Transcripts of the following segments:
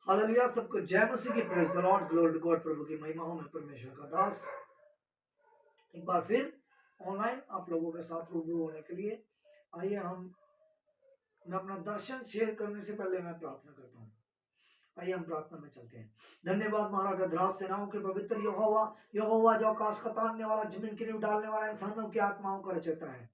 Hallelujah. सबको जय मसीह की। Praise the Lord, glory to God. प्रभु की महिमा हो। मैं परमेश्वर का दास एक बार फिर ऑनलाइन आप लोगों के साथ रूबरू होने के लिए आइए मैं अपना दर्शन शेयर करने से पहले मैं प्रार्थना करता हूँ। आइए हम प्रार्थना में चलते हैं। धन्यवाद महाराज अधराज सेनाओं के पवित्र यहोवा, यहोवा जो आकाश का तानने वाला, जमीन की नींव डालने वाला, इंसानों की आत्माओं का रचयिता है।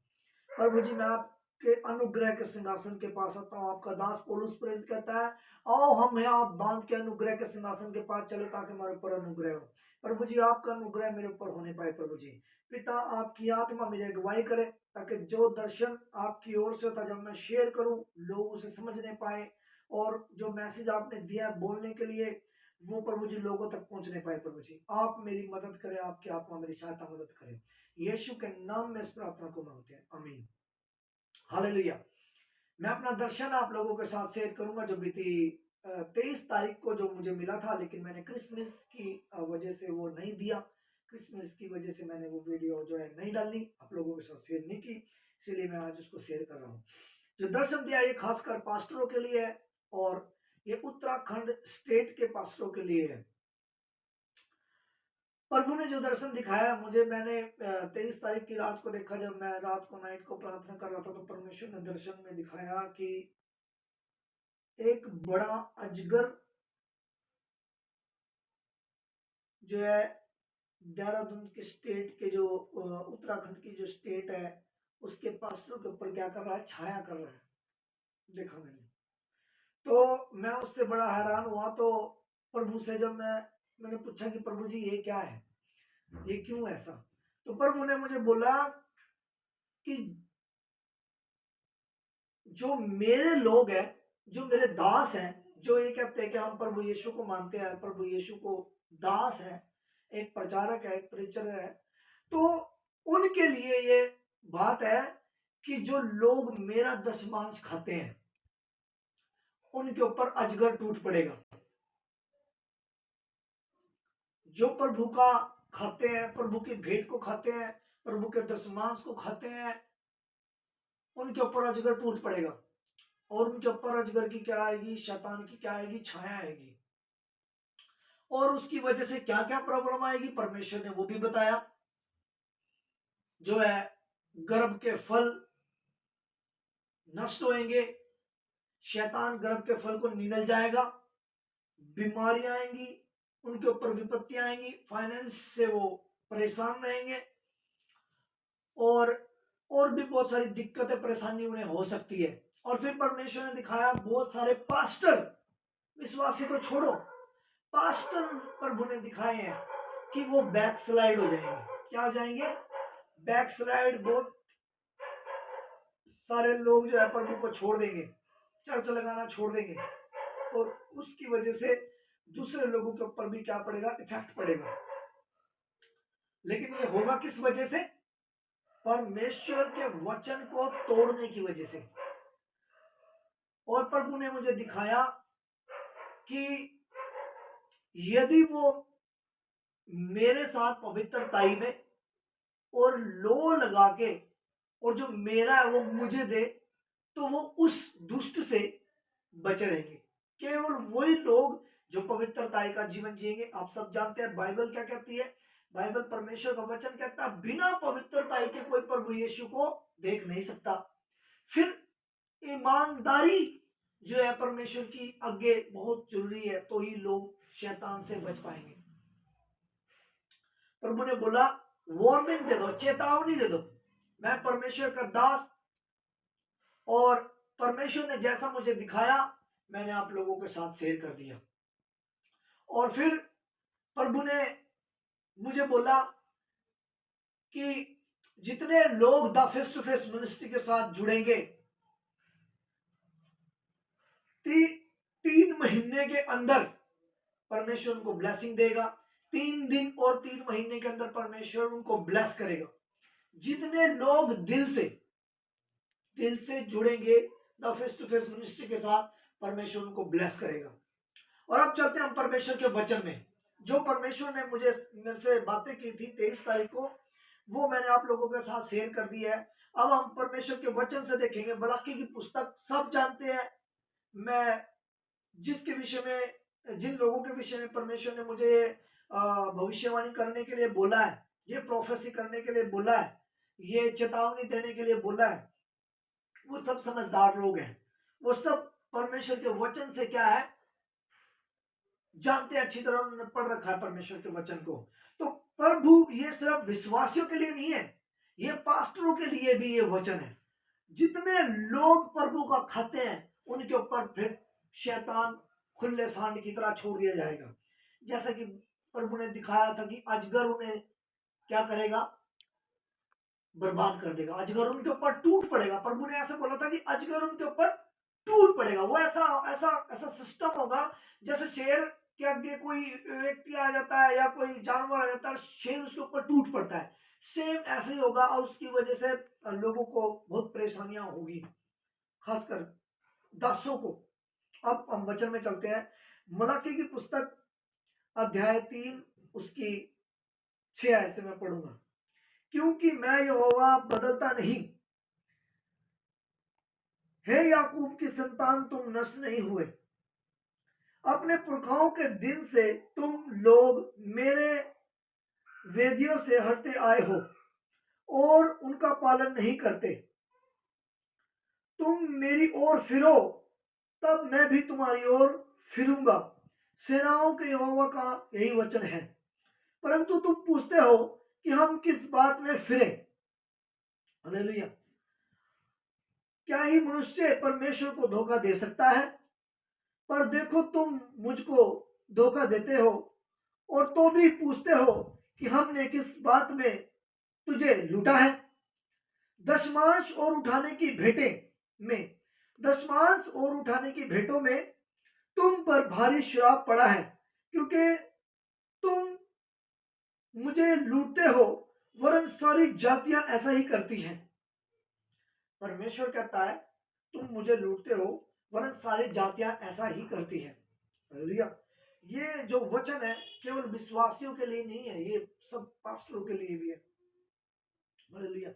प्रभु जी, मैं आपके अनुग्रह के सिंहासन के पास आता हूँ। आपका दास पौलुस प्रेरित कहता है, आओ हम यहाँ बांध के अनुग्रह के सिंहासन के पास चले ताकि हमारे ऊपर अनुग्रह हो। प्रभु जी, आपका अनुग्रह मेरे ऊपर होने पाए। प्रभु जी पिता, आपकी आत्मा मेरी अगुवाई करे ताकि जो दर्शन आपकी ओर से होता जब मैं शेयर करूं लोग उसे समझने पाए, और जो मैसेज आपने दिया बोलने के लिए वो प्रभु जी लोगों तक पहुंचने पाए। प्रभु जी आप मेरी मदद करें, आपकी आत्मा मेरी सहायता मदद करे। यीशु के नाम में इस प्रार्थना को मांगते हैं, आमीन। हालेलुया। मैं अपना दर्शन आप लोगों के साथ शेयर करूंगा जो बीती 23 तारीख को जो मुझे मिला था, लेकिन मैंने क्रिसमस की वजह से वो नहीं दिया। क्रिसमस की वजह से मैंने वो वीडियो जो है नहीं डाली, आप लोगों के साथ शेयर नहीं की, इसीलिए मैं आज उसको शेयर कर रहा हूँ। जो दर्शन दिया ये खासकर पास्टरों के लिए है, और ये उत्तराखंड स्टेट के पास्टरों के लिए है। प्रभु ने जो दर्शन दिखाया मुझे, मैंने 23 तारीख की रात को देखा। जब मैं रात को नाइट को प्रार्थना कर रहा था तो परमेश्वर ने दर्शन में दिखाया कि एक बड़ा अजगर जो है देहरादून के स्टेट के जो उत्तराखंड की जो स्टेट है उसके पास्टरों के ऊपर क्या कर रहा है, छाया कर रहा है। देखा मैंने तो मैं उससे बड़ा हैरान हुआ। तो प्रभु से जब मैंने पूछा कि प्रभु जी ये क्या है, ये क्यों ऐसा, तो प्रभु ने मुझे बोला कि जो मेरे लोग हैं, जो मेरे दास हैं, जो ये कहते हैं कि हम प्रभु यीशु को मानते हैं, प्रभु यीशु को दास है, एक प्रचारक है, एक प्रीचर है, तो उनके लिए ये बात है कि जो लोग मेरा दशमांश खाते हैं उनके ऊपर अजगर टूट पड़ेगा। जो प्रभु का खाते हैं, प्रभु की भेंट को खाते हैं, प्रभु के दशमांश को खाते हैं, उनके ऊपर अजगर टूट पड़ेगा। और उनके ऊपर अजगर की क्या आएगी, शैतान की क्या आएगी, छाया आएगी। और उसकी वजह से क्या क्या प्रॉब्लम आएगी परमेश्वर ने वो भी बताया। जो है गर्भ के फल नष्ट होंगे, शैतान गर्भ के फल को निगल जाएगा, बीमारियां आएंगी, उनके ऊपर विपत्तियां आएंगी, फाइनेंस से वो परेशान रहेंगे, और भी बहुत सारी दिक्कतें परेशानी उन्हें हो सकती है। और फिर परमेश्वर ने दिखाया बहुत सारे पास्टर, विश्वासी को छोड़ो, पास्टर प्रभु ने दिखाए हैं कि वो बैक स्लाइड हो जाएंगे। क्या हो जाएंगे, बैक स्लाइड। बहुत सारे लोग जो है प्रभु को छोड़ देंगे, चर्च लगाना छोड़ देंगे, और उसकी वजह से दूसरे लोगों के ऊपर भी क्या पड़ेगा, इफेक्ट पड़ेगा। लेकिन ये होगा किस वजह से, परमेश्वर के वचन को तोड़ने की वजह से। और प्रभु ने मुझे दिखाया कि यदि वो मेरे साथ पवित्रताई में और लो लगा के, और जो मेरा है वो मुझे दे, तो वो उस दुष्ट से बचे रहेंगे। केवल वही लोग जो पवित्रताई का जीवन जिएंगे। आप सब जानते हैं बाइबल क्या कहती है, बाइबल परमेश्वर का वचन कहता है बिना पवित्रताई के कोई प्रभु यीशु को देख नहीं सकता। फिर ईमानदारी जो है परमेश्वर की आगे बहुत जरूरी है, तो ही लोग शैतान से बच पाएंगे। प्रभु ने बोला वार्निंग दे दो, चेतावनी दे दो। मैं परमेश्वर का दास, और परमेश्वर ने जैसा मुझे दिखाया मैंने आप लोगों के साथ शेयर कर दिया। और फिर प्रभु ने मुझे बोला कि जितने लोग the face to face ministry के साथ जुड़ेंगे, 3 महीने के अंदर परमेश्वर उनको ब्लेसिंग देगा। 3 दिन और 3 महीने के अंदर परमेश्वर उनको ब्लेस करेगा। जितने लोग दिल से जुड़ेंगे the face to face ministry के साथ, परमेश्वर उनको ब्लेस करेगा। और अब चलते हैं हम परमेश्वर के वचन में। जो परमेश्वर ने मेरे से बातें की थी 23 तारीख को, वो मैंने आप लोगों के साथ शेयर कर दी है। अब हम परमेश्वर के वचन से देखेंगे। मलाकी की पुस्तक सब जानते हैं। मैं जिसके विषय में जिन लोगों के विषय में परमेश्वर ने मुझे भविष्यवाणी करने के लिए बोला है, ये प्रोफेसी करने के लिए बोला है, ये चेतावनी देने के लिए बोला है, वो सब समझदार लोग हैं। वो सब परमेश्वर के वचन से क्या है जानते हैं, अच्छी तरह उन्होंने पढ़ रखा है परमेश्वर के वचन को। तो प्रभु ये सिर्फ विश्वासियों के लिए नहीं है, ये पास्टरों के लिए भी ये वचन है। जितने लोग प्रभु का खाते हैं उनके ऊपर फिर शैतान खुले सांड की तरह छोड़ दिया जाएगा। जैसा कि प्रभु ने दिखाया था कि अजगर उन्हें क्या करेगा, बर्बाद कर देगा, अजगर उनके ऊपर टूट पड़ेगा। प्रभु ने ऐसा बोला था कि अजगर उनके ऊपर टूट पड़ेगा। वो ऐसा ऐसा ऐसा सिस्टम होगा जैसे शेर के आगे कोई व्यक्ति आ जाता है या कोई जानवर आ जाता है, शेर उसके ऊपर टूट पड़ता है, सेम ऐसे ही होगा। और उसकी वजह से लोगों को बहुत परेशानियां होगी, खासकर दासों को। अब हम वचन में चलते हैं। मलाकी की पुस्तक अध्याय 3 उसकी 6 आयत से मैं पढ़ूंगा। क्योंकि मैं यहोवा बदलता नहीं, हे याकूब की संतान तुम नष्ट नहीं हुए। अपने पुरखाओं के दिन से तुम लोग मेरे वेदियों से हटते आए हो और उनका पालन नहीं करते। तुम मेरी ओर फिरो, तब मैं भी तुम्हारी ओर फिरूंगा, सेनाओं के यहोवा का यही वचन है। परंतु तुम पूछते हो कि हम किस बात में फिरें। हालेलुया। क्या ही मनुष्य परमेश्वर को धोखा दे सकता है? पर देखो तुम मुझको धोखा देते हो और तो भी पूछते हो कि हमने किस बात में तुझे लूटा है। दशमांश और उठाने की भेंटें में, दशमांश और उठाने की भेंटों में तुम पर भारी श्राप पड़ा है, क्योंकि तुम मुझे लूटते हो, वरन सारी जातियां ऐसा ही करती हैं। परमेश्वर कहता है तुम मुझे लूटते हो, वरन सारी जातियां ऐसा ही करती हैं। हालेलुया। ये जो वचन है केवल विश्वासियों के लिए नहीं है, ये सब पास्टरों के लिए भी है। हालेलुया।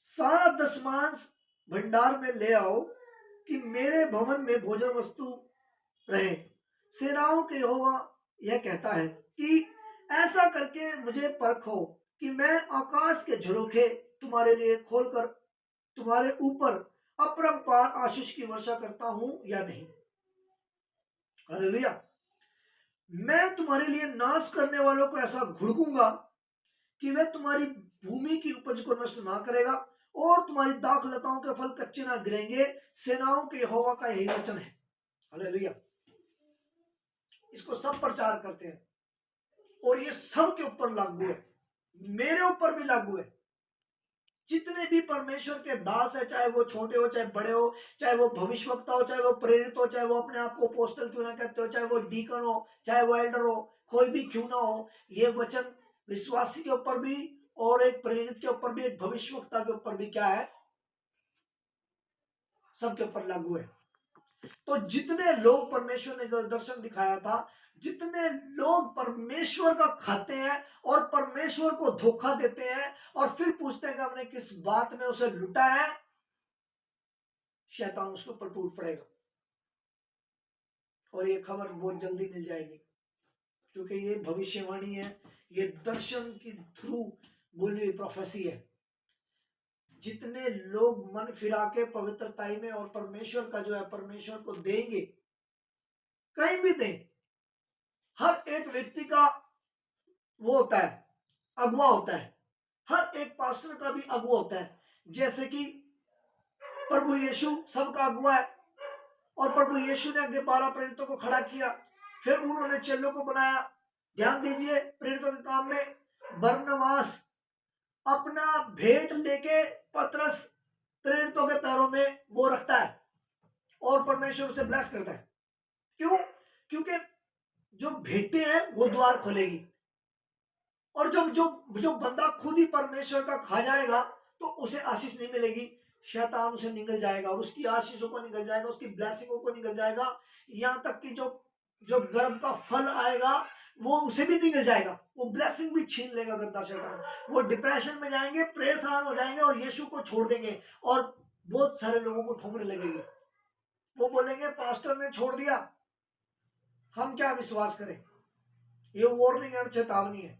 सारा दशमांश भंडार में ले आओ कि मेरे भवन में भोजन वस्तु रहे। सेनाओं के यहोवा यह कहता है कि ऐसा करके मुझे परखो कि मैं आकाश के झरोखे तुम्हारे लिए खोलकर तुम्हारे ऊपर अपरंपार आशीष की वर्षा करता हूं या नहीं। हालेलुया। मैं तुम्हारे लिए नाश करने वालों को ऐसा घुड़कूंगा कि वह तुम्हारी भूमि की उपज को नष्ट ना करेगा और तुम्हारी दाख लताओं के फल कच्चे ना गिरेंगे। सेनाओं के यहोवा का यही वचन है। हालेलुया। इसको सब प्रचार करते हैं और ये सब के ऊपर लागू है, मेरे ऊपर भी लागू है। जितने भी परमेश्वर के दास है, चाहे वो छोटे हो चाहे बड़े हो, चाहे वो भविष्यवक्ता हो चाहे वो प्रेरित हो, चाहे वो अपने आप को अपोस्टल क्यों ना कहते हो, चाहे वो डीकन हो चाहे वो एल्डर हो, कोई भी क्यों ना हो, ये वचन विश्वासी के ऊपर भी और एक प्रेरित के ऊपर भी, एक भविष्यवक्ता के ऊपर भी क्या है, सबके ऊपर लागू है। तो जितने लोग परमेश्वर ने जो दर्शन दिखाया था, जितने लोग परमेश्वर का खाते हैं और परमेश्वर को धोखा देते हैं और फिर पूछते हैं कि हमने किस बात में उसे लूटा है, शैतान उसके ऊपर टूट पड़ेगा। और ये खबर बहुत जल्दी मिल जाएगी, क्योंकि ये भविष्यवाणी है, ये दर्शन की थ्रू बोली हुई प्रोफेसी है। जितने लोग मन फिरा के पवित्रताई में और परमेश्वर का जो है परमेश्वर को देंगे, कहीं भी दें, हर एक व्यक्ति का वो होता है, अगुआ होता है। हर एक पास्टर का भी अगुआ होता है। जैसे कि प्रभु यीशु सबका अगुआ है और प्रभु यीशु ने आगे 12 प्रेरितों को खड़ा किया, फिर उन्होंने चेलों को बनाया। ध्यान दीजिए, प्रेरितों के काम में बरनबास अपना भेंट लेके पतरस प्रेरितों के पैरों में वो रखता है और परमेश्वर उसे ब्लेस करता है। क्यों? क्योंकि जो भेंटें हैं वो द्वार खोलेगी, और जो जो जो बंदा खुद ही परमेश्वर का खा जाएगा तो उसे आशीष नहीं मिलेगी। शैतान उसे निगल जाएगा और उसकी आशीषों को निगल जाएगा, उसकी ब्लेसिंगों को निगल जाएगा। यहाँ तक कि जो जो गर्भ का फल आएगा वो उसे भी निगल जाएगा, वो ब्लेसिंग भी छीन लेगा गद्दा शैतान। वो डिप्रेशन में जाएंगे, परेशान हो जाएंगे और यीशु को छोड़ देंगे और बहुत सारे लोगों को ठोकने लगेंगे। वो बोलेंगे पास्टर ने छोड़ दिया, हम क्या विश्वास करें? ये वार्निंग और चेतावनी है।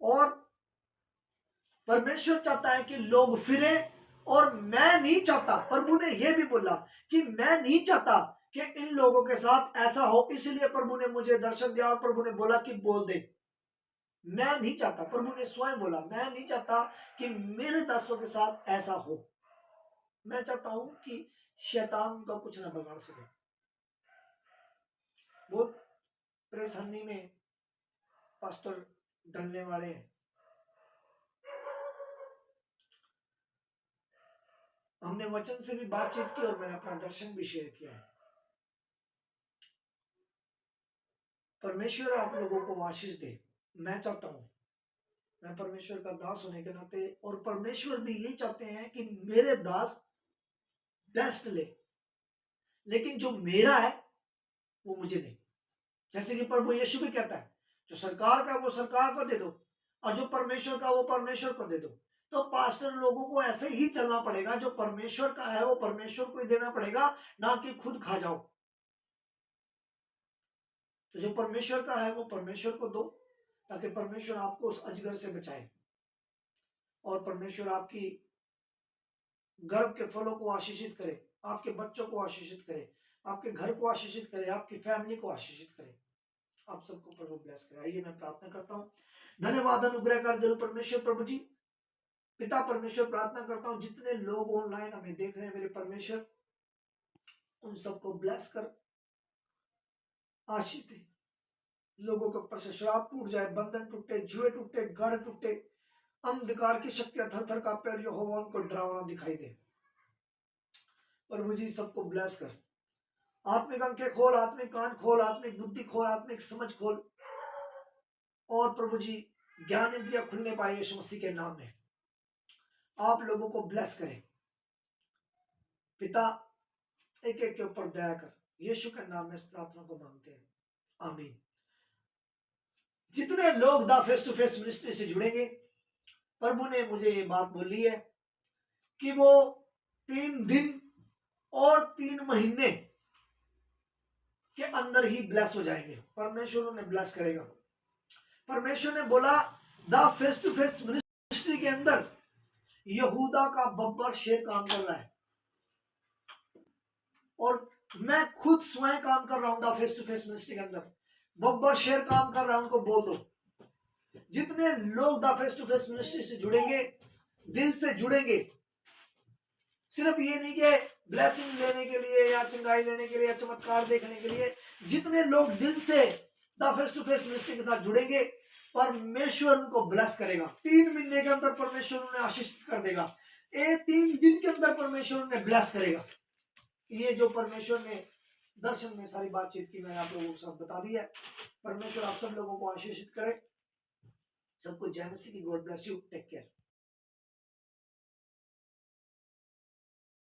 और परमेश्वर चाहता है कि लोग फिरे, और मैं नहीं चाहता, प्रभु ने यह भी बोला कि मैं नहीं चाहता कि इन लोगों के साथ ऐसा हो, इसलिए प्रभु ने मुझे दर्शन दिया और प्रभु ने बोला कि बोल दे। मैं नहीं चाहता, प्रभु ने स्वयं बोला, मैं नहीं चाहता कि मेरे दासों के साथ ऐसा हो। मैं चाहता हूं कि शैतान का कुछ ना बिगाड़ सके। बहुत परेशानी में पास्टर डलने वाले हैं। हमने वचन से भी बातचीत की और मैंने अपना दर्शन भी शेयर किया है। परमेश्वर आप लोगों को आशीष दे। मैं चाहता हूं, मैं परमेश्वर का दास होने के नाते, और परमेश्वर भी यही चाहते हैं कि मेरे दास बेस्ट ले, लेकिन जो मेरा है वो मुझे दे। जैसे कि प्रभु यीशु भी कहता है, जो सरकार का वो सरकार को दे दो, और जो परमेश्वर का वो परमेश्वर को दे दो। तो पास्टर लोगों को ऐसे ही चलना पड़ेगा, जो परमेश्वर का है वो परमेश्वर को ही देना पड़ेगा, ना कि खुद खा जाओ। तो जो परमेश्वर का है वो परमेश्वर को दो, ताकि परमेश्वर आपको उस अजगर से बचाए, और परमेश्वर आपकी गर्भ के फलों को आशीषित करे, आपके बच्चों को आशीषित करे, आपके घर को आशीषित करे, आपकी फैमिली को आशीषित करे। आप सबको प्रभु ब्लेस करे। आइए मैं प्रार्थना करता हूँ। धन्यवाद अनुग्रह कर दे परमेश्वर। प्रभु जी, पिता परमेश्वर, प्रार्थना करता हूँ जितने लोग ऑनलाइन हमें देख रहे हैं मेरे परमेश्वर, उन सबको ब्लेस कर, आशीष दे। लोगों के ऊपर से श्राप टूट जाए, बंधन टूटे, जुए टूटे, गढ़ टूटे, अंधकार की शक्तियां थर थर कांपे, और यहोवा उनको डरावना दिखाई दे। प्रभु जी सबको ब्लेस कर, आत्मिक आंखें खोल, आत्मिक कान खोल, आत्मिक बुद्धि खोल, आत्मिक समझ खोल, और प्रभु जी ज्ञान इंद्रिया खुलने पाए यीशु मसीह के नाम में। आप लोगों को ब्लेस करें पिता, एक एक के ऊपर दया कर, यीशु के नाम में इस प्रार्थना को मांगते हैं, आमीन। जितने लोग the face to face ministry से जुड़ेंगे, प्रभु ने मुझे ये बात बोली है कि वो 3 दिन और 3 महीने के अंदर ही ब्लेस हो जाएंगे। परमेश्वर उन्हें ब्लेस करेगा। परमेश्वर ने बोला the face to face ministry के अंदर यहूदा का बब्बर शेर काम कर रहा है, और मैं खुद स्वयं काम कर रहा हूं the face to face ministry के अंदर। बब्बर शेर काम कर रहा है, उनको बोल दो। जितने लोग the face to face ministry से जुड़ेंगे, दिल से जुड़ेंगे, सिर्फ ये नहीं कि ब्लेसिंग लेने के लिए या चंगाई लेने के लिए या चमत्कार देखने के लिए, जितने लोग दिल से the face to face ministry के साथ जुड़ेंगे, परमेश्वर उनको ब्लेस करेगा। 3 महीने के अंदर परमेश्वर उन्हें आशीष कर देगा। 3 दिन के अंदर परमेश्वर उन्हें ब्लेस करेगा। ये जो परमेश्वर ने दर्शन में सारी बातचीत की, मैंने आप लोगों को सब बता दी है। परमेश्वर आप सब लोगों को आशीषित करे। सबको जय मसीह की। God bless you. Take care.